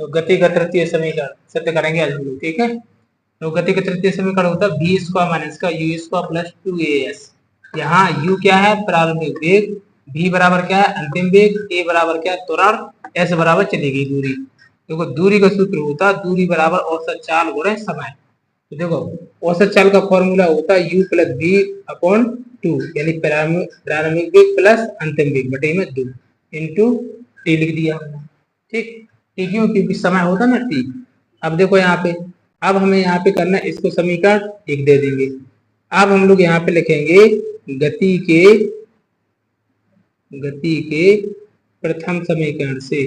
तो गति का तृतीय समीकरण सिद्ध करेंगे आज हम लोग, ठीक है। तो गति का तृतीय समीकरण होता है v स्क्वायर माइनस का u स्क्वायर प्लस 2as। यहाँ u क्या है, प्रारंभिक वेग, v बराबर क्या है, अंतिम वेग, a बराबर क्या है, त्वरण, s बराबर चली गई दूरी। देखो दूरी का सूत्र होता है दूरी बराबर औसत चाल गुणे समय। तो देखो औसत चाल का फॉर्मूला होता है u प्लस v अपॉन 2, यानी प्रारंभिक वेग प्लस अंतिम वेग बटे में 2 इंटू टी लिख दिया, ठीक। टी क्यों, क्योंकि समय होता ना टी। अब देखो यहाँ पे, अब हमें यहाँ पे करना है, इसको समीकरण 1 दे देंगे। अब हम लोग यहाँ पे लिखेंगे गति के प्रथम समीकरण से,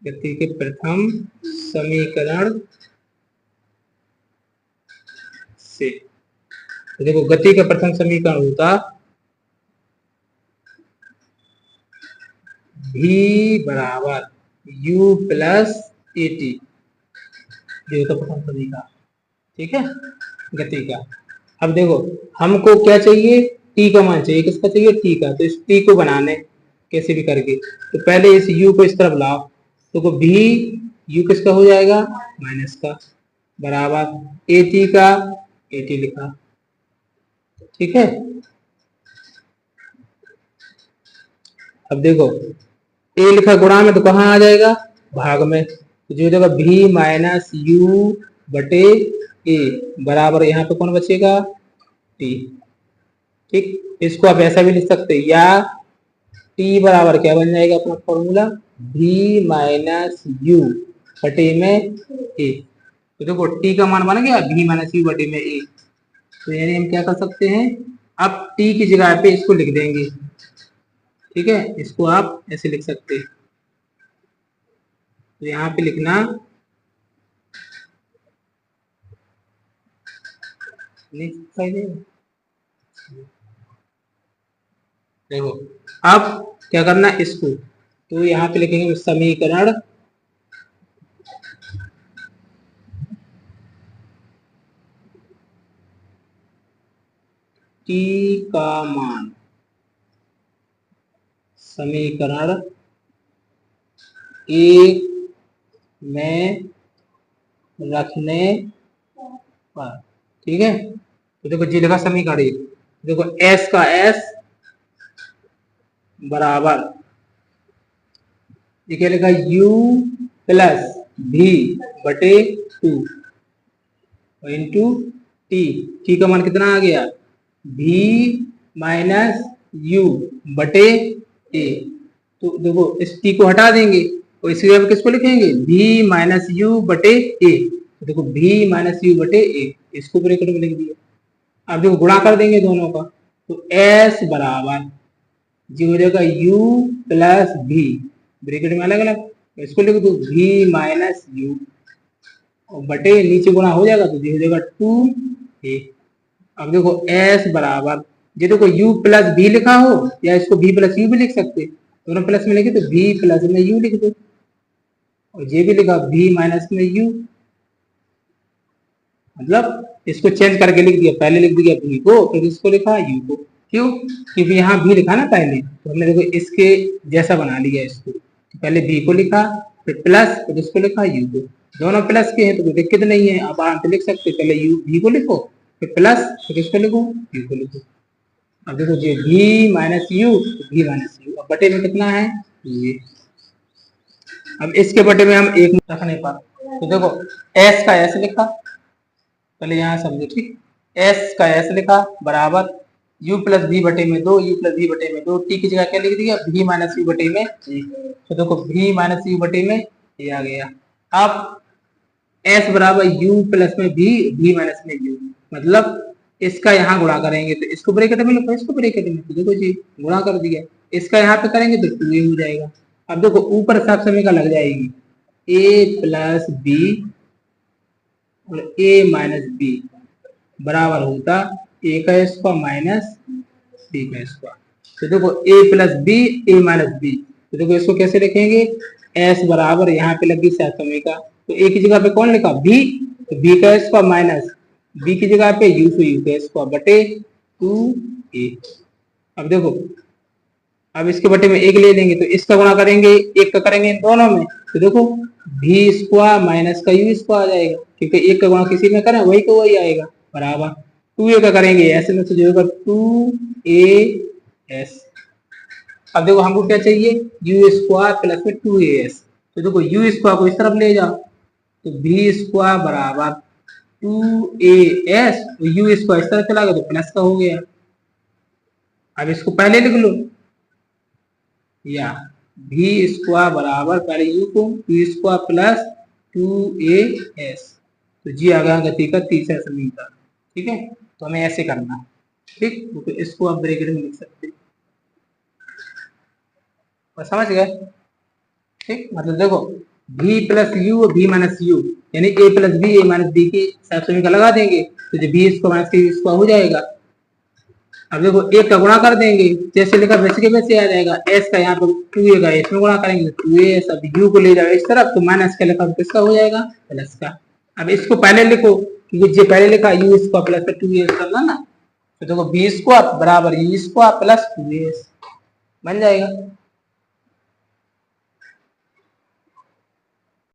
गति के प्रथम समीकरण से। तो देखो गति का प्रथम समीकरण होता v बराबर u प्लस ए टी, ये तो प्रथम समीकरण, ठीक है, गति का। अब देखो हमको क्या चाहिए, t का मान चाहिए, किसका चाहिए, t का। तो इस t को बनाने कैसे भी करके, तो पहले इस u को इस तरफ लाओ, तो v u किसका हो जाएगा, माइनस का, बराबर ए टी का, ए टी लिखा, ठीक है। अब देखो a लिखा गुणा में, तो कहाँ आ जाएगा, भाग में, तो जो जगह v माइनस यू बटे a बराबर यहाँ पे कौन बचेगा, t, ठीक। इसको आप ऐसा भी लिख सकते हैं, या t बराबर क्या बन जाएगा अपना फॉर्मूला, v माइनस यू बटे में a। तो देखो t का मान बन गया v माइनस यू बटे में a। तो यानी हम क्या कर सकते हैं, अब t की जगह पे इसको लिख देंगे, ठीक है। इसको आप ऐसे लिख सकते हैं, तो यहाँ पे लिखना, देखो अब क्या करना है इसको, तो यहाँ पे लिखेंगे समीकरण t का मान समीकरण 1 में रखने पर, ठीक है। तो देखो जी लिखा समीकरण 1, देखो s का s बराबर, ये क्या लिखा, u प्लस v बटे 2 इंटू टी का मान कितना आ गया, v माइनस यू बटे ए। तो देखो इस t को हटा देंगे और इसी जगह किसको लिखेंगे, v माइनस यू बटे ए। तो देखो v माइनस यू बटे ए, इसको ब्रैकेट में लिख दिया। अब देखो गुणा कर देंगे दोनों का, तो s बराबर जी हो जाएगा u प्लस v, ब्रैकेट में अलग अलग, इसको लिख दो v माइनस यू और बटे नीचे गुणा हो जाएगा, तो ये हो जाएगा 2a। अब देखो s बराबर, ये देखो u प्लस v लिखा हो, या इसको v प्लस यू भी लिख सकते, दोनों प्लस में लिखे तो v प्लस में u लिख दो, और ये भी लिखा v माइनस में u, मतलब इसको चेंज करके लिख दिया, पहले लिख दिया v को, फिर इसको लिखा u को। क्यों, क्योंकि यहाँ v लिखा ना पहले, तो हमने देखो इसके जैसा बना लिया इसको, तो पहले v को लिखा, फिर प्लस, फिर इसको लिखा u को। दोनों प्लस के हैं तो कोई दिक्कत नहीं है, आप आराम से लिख सकते, पहले u v को लिखो, फिर प्लस, फिर इसको लिखो, u को लिखो। अब देखो ये v minus you, v minus you, अब बटे में कितना है ये। अब इसके बटे में हम एक रखने पर, तो देखो s का s लिखा, पहले यहाँ समझो, ठीक, s का s लिखा बराबर u प्लस v बटे में 2, u प्लस v बटे में 2, t की जगह क्या लिख दिया, v माइनस यू बटे में, तो देखो v माइनस यू बटे में ये आ गया। अब s बराबर u प्लस में v माइनस में u, मतलब इसका यहाँ गुणा करेंगे तो इसको ब्रैकेट में लिखो, इसको ब्रैकेट में, तो देखो जी गुणा कर दिया, इसका यहाँ पे करेंगे तो 2a हो जाएगा। अब देखो ऊपर साफ समय का लग जाएगी, a प्लस b और a माइनस b बराबर होता a का स्क्वायर माइनस b का स्क्वायर। तो देखो a plus b, a minus b, तो देखो इसको कैसे लिखेंगे, s बराबर यहाँ पे लगी साफ समय का, तो a की जगह पे कौन लिखा, b, तो b का स्क्वायर माइनस b की जगह पे u, तो u का स्क्वायर बटे 2a। अब देखो अब इसके बटे में एक ले लेंगे तो इसका गुणा करेंगे, एक का करेंगे इन दोनों में, तो देखो भी स्क्वायर माइनस का यू स्क्वायर आ जाएगा, क्योंकि एक का गुणा किसी में करें वही को वही आएगा, बराबर 2a का करेंगे ऐसे में तो जो होगा 2as। अब देखो हमको क्या चाहिए, यू स्क्वायर प्लस में 2as, तो देखो यू स्क्वायर को इस तरफ ले जाओ तो भी स्क्वायर बराबर 2as, यू स्क्वायर इस तरफ चला गया तो प्लस का हो गया। अब इसको पहले लिख लो, या भी स्क्वायर बराबर पहले यू को 2 स्क्वायर प्लस 2as, तो जी आ गया गति का तीसरा समीकरण। ठीक है, तो हमें ऐसे करना है। ठीक, तो इसको आप ब्रैकेट में लिख सकते हैं, और समझ गए। ठीक, मतलब देखो v plus u v minus u यानी a plus b a minus b की समीकरण लगा देंगे तो जो b square minus c square हो जाएगा। अब देखो एक का गुणा कर देंगे, जैसे लिखा वैसे के वैसे आ जाएगा, s का यहाँ पर 2a का इसमें गुणा करेंगे 2as, अब u को ले जाओ इस तरफ तो माइनस का लिखा तो किसका हो जाएगा, प्लस का। अब इसको पहले लिखो, क्योंकि जो पहले लिखा u स्क्वायर प्लस 2as करना ना, तो देखो b स्क्वायर बराबर u स्क्वायर प्लस 2as बन जाएगा।